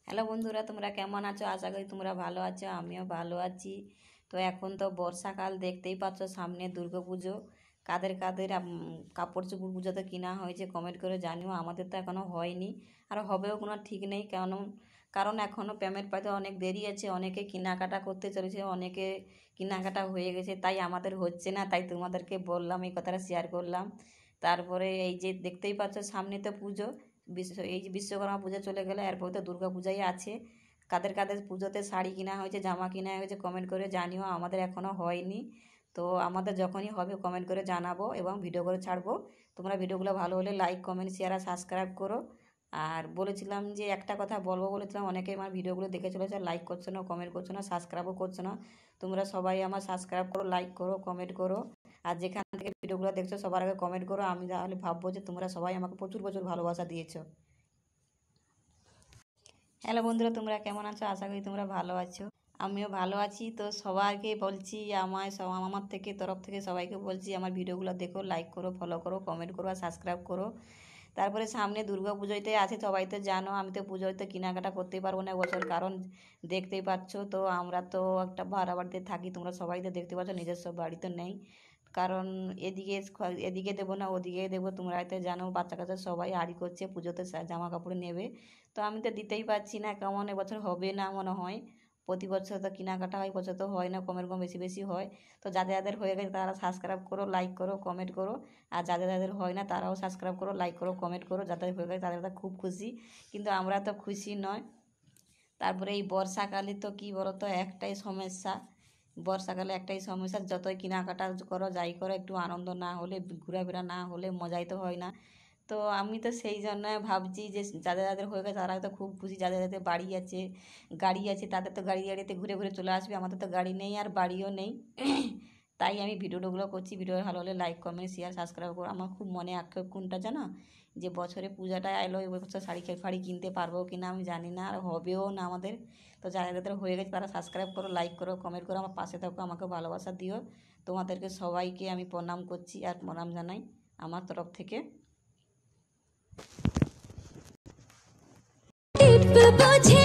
Hello বন্ধুরা, তোমরা কেমন আছো? আশা করি তোমরা ভালো আছো, আমিও ভালো আছি। তো এখন তো বর্ষাকাল, দেখতেই পাচ্ছ সামনে দুর্গাপুজো। কাদের কাদের কাপড় চোপড় পুজোতে কিনা হয়েছে কমেন্ট করে জানিও। আমাদের তো এখনও হয়নি, আর হবেও কোনো ঠিক নেই। কারণ এখনও পেমেন্ট পাইতে অনেক দেরি আছে। অনেকে কেনাকাটা করতে চলেছে, অনেকে কেনাকাটা হয়ে গেছে, তাই আমাদের হচ্ছে না। তাই তোমাদেরকে বললাম, এই কথাটা শেয়ার করলাম। তারপরে এই যে দেখতেই পাচ্ছ সামনে তো পুজো, এই যে বিশ্বকর্মা পুজো চলে গেলে এরপর তো দুর্গা পূজাই আছে। কাদের কাদের পুজোতে শাড়ি কিনা হয়েছে, জামা কিনা হয়েছে কমেন্ট করে জানিও। আমাদের এখনও হয়নি। তো আমাদের যখনই হবে কমেন্ট করে জানাবো এবং ভিডিও করে ছাড়বো। তোমরা ভিডিওগুলো ভালো হলে লাইক, কমেন্ট, শেয়ার আর সাবস্ক্রাইব করো। আর বলেছিলাম যে একটা কথা বলবো বলেছিলাম, অনেকে আমার ভিডিওগুলো দেখে চলেছে, লাইক করছো না, কমেন্ট করছো না, সাবস্ক্রাইবও করছো না। তোমরা সবাই আমার সাবস্ক্রাইব করো, লাইক করো, কমেন্ট করো। আর যেখান থেকে ভিডিওগুলো দেখছো সবার আগে কমেন্ট করো। আমি তাহলে ভাববো যে তোমরা সবাই আমাকে প্রচুর প্রচুর ভালোবাসা দিয়েছো। হ্যালো বন্ধুরা, তোমরা কেমন আছো? আশা করি তোমরা ভালো আছো, আমিও ভালো আছি। তো সবাইকে বলছি, আমার থেকে তরফ থেকে সবাইকে বলছি, আমার ভিডিওগুলো দেখো, লাইক করো, ফলো করো, কমেন্ট করো আর সাবস্ক্রাইব করো। তারপরে সামনে দুর্গা পুজোতে আছে, সবাই তো জানো। আমি তো পুজোয় তো কেনাকাটা করতেই পারবো না এবছর, কারণ দেখতেই পাচ্ছ তো আমরা তো একটা ভাড়া বাড়িতে থাকি। তোমরা সবাই তো দেখতে পাচ্ছ, নিজস্ব বাড়ি তো নেই। কারণ এদিকে এদিকে দেবো না ওদিকে দেবো, তোমরা হয়তো জানো। বাচ্চা কাচ্চা সবাই আড়ি করছে পুজোতে, জামা কাপড় নেবে। তো আমি তো দিতেই পারছি না, কেমন এবছর হবে না মনে হয়। প্রতি বছর তো কেনাকাটা হয়, বছর তো হয় না, কমের কম বেশি বেশি হয়। তো যাদের যাদের হয়ে গেছে তারা সাবস্ক্রাইব করো, লাইক করো, কমেন্ট করো। আর যাদের যাদের হয় না তারাও সাবস্ক্রাইব করো, লাইক করো, কমেন্ট করো। যাদের হয়ে গেছে তাদের খুব খুশি, কিন্তু আমরা তো খুশি নয়। তারপরে এই বর্ষাকালে তো কী বলো তো, একটাই সমস্যা। বর্ষাকালে একটাই সমস্যা, যতই কেনাকাটা করো যাই করো, একটু আনন্দ না হলে, ঘোরাফেরা না হলে মজাই তো হয় না। তো আমি তো সেই জন্য ভাবছি যে যাদের যাদের হয়ে গেছে তারা তো খুব খুশি। যাদের যাদের বাড়ি আছে, গাড়ি আছে, তাদের তো গাড়ি গাড়িতে ঘুরে ঘুরে চলে আসবে। আমাদের তো গাড়ি নেই আর বাড়িও নেই। তাই আমি ভিডিওগুলো করছি। ভিডিও ভালো হলে লাইক, কমেন্ট, শেয়ার, সাবস্ক্রাইব করো। আমার খুব মনে আক্ষেপ কোনটা জানো, যে বছরে পূজাটা এলো, এবছর শাড়ি ফাড়ি কিনতে পারবো কি না আমি জানি না, আর হবেও না আমাদের। তো যাদের যাদের হয়ে গেছে তারা সাবস্ক্রাইব করো, লাইক করো, কমেন্ট করো, আমার পাশে থাকো, আমাকে ভালোবাসা দিও। তোমাদেরকে সবাইকে আমি প্রণাম করছি আর প্রণাম জানাই আমার তরফ থেকে। বোঝে